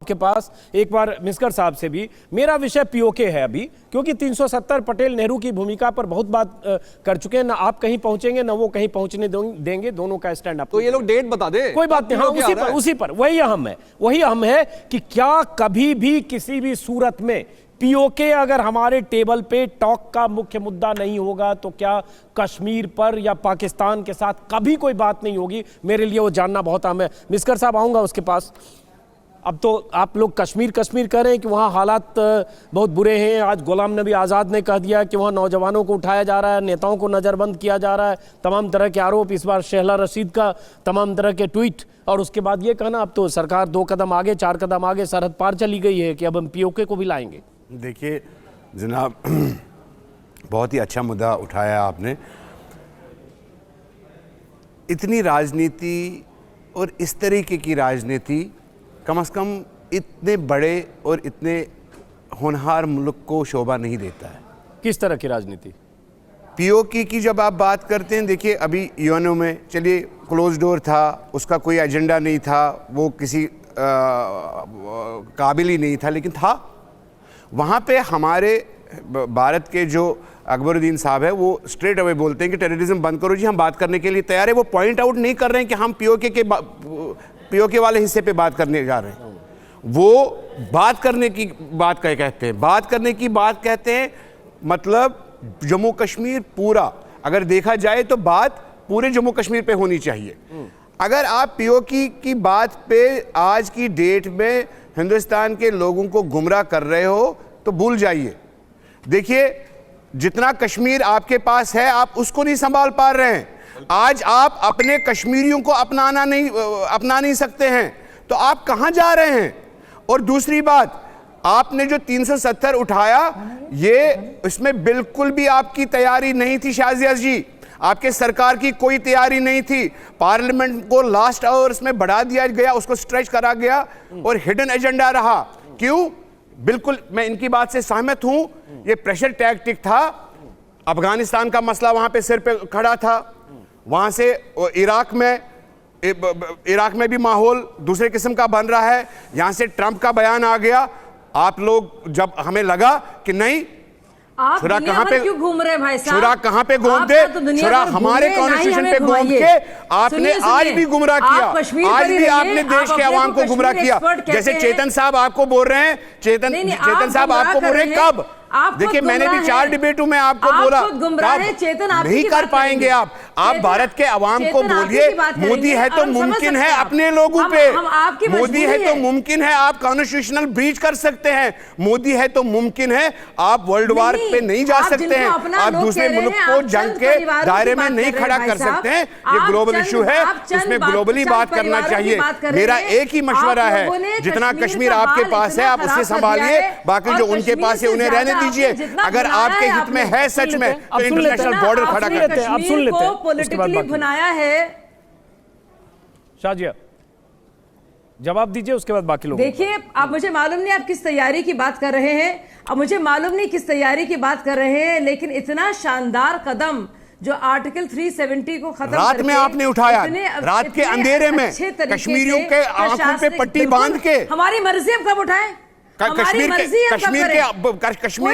के पास एक बार मिस्कर साहब से भी। मेरा विषय पीओके है अभी, क्योंकि 370 पटेल नेहरू की भूमिका पर बहुत बात कर चुके हैं। ना आप कहीं पहुंचेंगे ना वो कहीं पहुंचने देंगे, दोनों का स्टैंड अप। तो ये लोग डेट बता दे, कोई बात नहीं। हाँ, उसी पर वही अहम है कि क्या कभी भी किसी भी सूरत में पीओके अगर हमारे टेबल पे टॉक का मुख्य मुद्दा नहीं होगा तो क्या कश्मीर पर या पाकिस्तान के साथ कभी कोई बात नहीं होगी? मेरे लिए वो जानना बहुत अहम है। मिस्कर साहब, आऊंगा उसके पास। अब तो आप लोग कश्मीर कह रहे हैं कि वहाँ हालात बहुत बुरे हैं। आज गुलाम नबी आज़ाद ने कह दिया कि वहाँ नौजवानों को उठाया जा रहा है, नेताओं को नज़रबंद किया जा रहा है, तमाम तरह के आरोप। इस बार शेहला रशीद का तमाम तरह के ट्वीट, और उसके बाद ये कहना अब तो सरकार 2 कदम आगे 4 कदम आगे सरहद पार चली गई है कि अब हम पीओके को भी लाएंगे। देखिए जनाब, बहुत ही अच्छा मुद्दा उठाया आपने। इतनी राजनीति और इस तरीके की राजनीति कम से कम इतने बड़े और इतने होनहार मुल्क को शोभा नहीं देता है। किस तरह की राजनीति? पीओके की जब आप बात करते हैं, देखिए अभी यूएनओ में, चलिए क्लोज डोर था, उसका कोई एजेंडा नहीं था, वो किसी काबिल ही नहीं था, लेकिन था। वहाँ पे हमारे भारत के जो अकबरुद्दीन साहब है वो स्ट्रेट अवे बोलते हैं कि टेररिज्म बंद करो जी, हम बात करने के लिए तैयार है। वो पॉइंट आउट नहीं कर रहे हैं कि हम पीओके वाले हिस्से पे बात करने जा रहे हैं। वो बात करने की बात कहते हैं, बात करने की बात कहते हैं, मतलब जम्मू कश्मीर पूरा अगर देखा जाए तो बात पूरे जम्मू कश्मीर पे होनी चाहिए। अगर आप पीओके की बात पे आज की डेट में हिंदुस्तान के लोगों को गुमराह कर रहे हो तो भूल जाइए। देखिए जितना कश्मीर आपके पास है आप उसको नहीं संभाल पा रहे हैं। आज आप अपने कश्मीरियों को अपना नहीं सकते हैं, तो आप कहां जा रहे हैं? और दूसरी बात, आपने जो 370 उठाया, ये इसमें बिल्कुल भी आपकी तैयारी नहीं थी शाहजिया जी, आपके सरकार की कोई तैयारी नहीं थी। पार्लियामेंट को लास्ट आवर्स में बढ़ा दिया गया, उसको स्ट्रेच करा गया और हिडन एजेंडा रहा। क्यों? बिल्कुल मैं इनकी बात से सहमत हूं, ये प्रेशर टैक्टिक था। अफगानिस्तान का मसला वहां पे सिर पे खड़ा था, वहां से इराक में भी माहौल दूसरे किस्म का बन रहा है। यहां से ट्रंप का बयान आ गया। आप लोग जब हमें लगा कि नहीं, आप छुरा कहां पे क्यों घूम रहे भाई साहब? छुरा कहां पे घूम दे? छुरा हमारे कॉन्स्टिट्यूशन पे घूम के आपने आज भी गुमराह किया। आज भी आपने देश के अवाम को गुमराह किया। जैसे चेतन साहब आपको बोल रहे हैं, चेतन साहब आपको बोल रहे हैं, कब? देखिए मैंने भी 4 डिबेटों में आपको बोला, नहीं कर पाएंगे आप भारत के अवाम को बोलिए मोदी है तो मुमकिन है अपने लोगों पे, मोदी है तो मुमकिन है आप कॉन्स्टिट्यूशनल ब्रीच कर सकते हैं, मोदी है तो मुमकिन है आप वर्ल्ड वार पे नहीं जा सकते हैं, आप दूसरे मुल्क को जंग के दायरे में नहीं खड़ा कर सकते हैं। ये ग्लोबल इशू है, उसमें ग्लोबली बात करना चाहिए। मेरा एक ही मशवरा है, जितना कश्मीर आपके पास है आप उससे संभालिए, बाकी जो उनके पास है उन्हें रहने दीजिए। अगर आपके हित में है सच में तो इंटरनेशनल बॉर्डर खड़ा करते हैं। अब सुन लेते हैं, पॉलिटिकली बनाया है। शाजिया जवाब दीजिए, उसके बाद बाकी लोग। देखिए अब मुझे मालूम नहीं आप किस तैयारी की बात कर रहे हैं, अब मुझे मालूम नहीं किस तैयारी की बात कर रहे हैं, लेकिन इतना शानदार कदम जो आर्टिकल 370 को खत्म रात में आपने उठाया, रात के अंधेरे में कश्मीरियों के आंखों पे पट्टी बांध के। हमारी मर्जी हम कब उठाएं? कश्मीर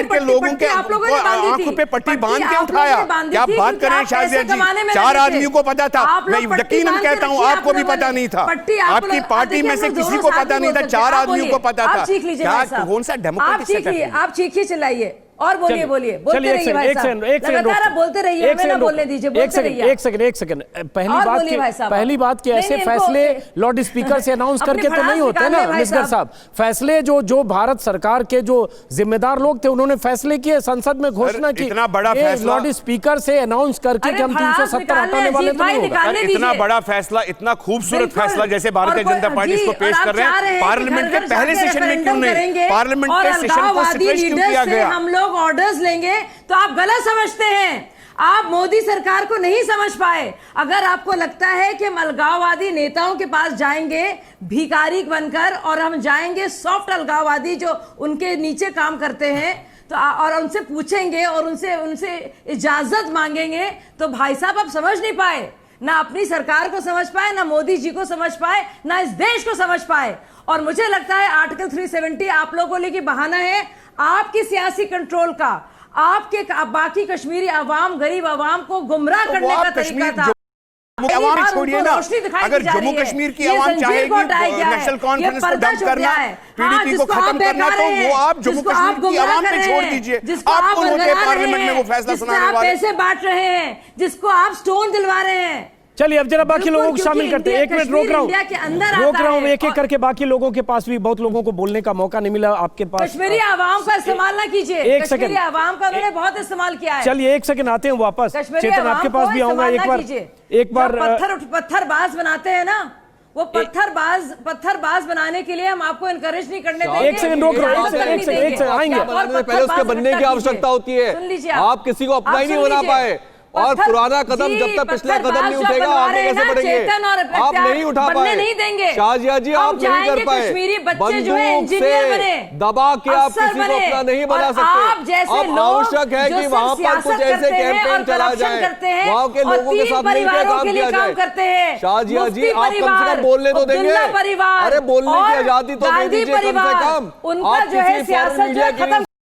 के लोगों के आंखों पे पट्टी बांध के उठाया। क्या बात कर रहे हैं शाहजिया जी? 4 आदमियों को पता था, मैं यकीनन कहता हूं आपको भी पता नहीं था, आपकी पार्टी में से किसी को पता नहीं था, 4 आदमियों को पता था। क्या कौन सा डेमोक्रेटिक सेटअप है? आप चीखिए चिल्लाइए और बोलिए बोलते रहिए भाई साहब, लगातार आप बोलते रहिए, हमें ना बोलने दीजिए, बोलते रहिए। एक सेकंड। पहली बात कि ऐसे फैसले लाउड स्पीकर से अनाउंस करके तो नहीं होते ना मिस्टर साहब। फैसले जो भारत सरकार के जो जिम्मेदार लोग थे उन्होंने फैसले किए, संसद में घोषणा की, इतना बड़ा फैसला लाउड स्पीकर से अनाउंस करके कि हम 370 हटाने वाले तो नहीं होगा। इतना बड़ा फैसला, इतना खूबसूरत फैसला जैसे भारतीय जनता पार्टी इसको पेश कर रहे हैं, पार्लियामेंट के पहले सेशन में क्यों नहीं? पार्लियामेंट के सेशन को स्ट्रेच क्यों किया गया? हम लोग ऑर्डर्स लेंगे तो आप गलत समझते हैं, आप मोदी सरकार को नहीं समझ पाए। अगर आपको लगता है कि हम अलगाववादी नेताओं के पास जाएंगे भिखारी बनकर और हम जाएंगे सॉफ्ट अलगाववादी जो उनके नीचे काम करते हैं तो और उनसे पूछेंगे और उनसे इजाजत मांगेंगे, तो भाई साहब आप समझ नहीं पाए। ना अपनी सरकार को समझ पाए, ना मोदी जी को समझ पाए, ना इस देश को समझ पाए। और मुझे लगता है आर्टिकल 370 आप लोगों के लिए बहाना है आपकी सियासी कंट्रोल का, आपके बाकी कश्मीरी अवाम, गरीब अवाम को गुमराह करने का तरीका था। अवाम छोड़िए ना, अगर जम्मू कश्मीर की अवाम चाहेगी नेशनल कॉन्फ्रेंस को डंप करना, पीडीपी को खत्म करना, तो वो आप जम्मू कश्मीर की अवाम पे छोड़ दीजिए। आप कौन होते हैं पार्लियामेंट में वो फैसला सुनाने वाले? पैसे बांट रहे हैं, जिसको आप स्टोन दिलवा रहे हैं। चलिए अब जरा बाकी लोगों को शामिल करते हैं। एक मिनट रोक रहा हूँ, एक एक करके बाकी लोगों के पास भी बहुत लोगों को बोलने का मौका नहीं मिला आपके पास। कश्मीरी आवाम का इस्तेमाल ना कीजिए, एक सेकंड, कश्मीरी आवाम का उन्होंने बहुत इस्तेमाल किया है। चलिए एक सेकंड आते हैं वापस, चेतन आपके पास भी आऊंगा एक बार। पत्थरबाज बनाते हैं ना, वो पत्थरबाज बनाने के लिए हम आपको इनकरेज नहीं करने देंगे। एक सेकंड रोक रहा हूं, एक सेकंड आएंगे। पहले उसके बनने की आवश्यकता होती है। आप किसी को अपना ही नहीं बना पाए, और पुराना कदम जब तक पिछला कदम नहीं उठेगा आगे कैसे बढ़ेंगे? आप नहीं उठा पाए, नहीं देंगे शाजिया जी, आप नहीं कर पाए। बंदूक से दबा के आप किसी को अपना नहीं बना सकते। अब आवश्यक है कि वहां पर कुछ ऐसे कैंपेन चला जाए, वहां के लोगों के साथ मिलकर काम किया जाए। शाजिया जी, आप कम से कम बोलने तो देंगे, अरे बोलने की आजादी तो दे दीजिए कम से कम। उनका जो है सियासत जो है खत्म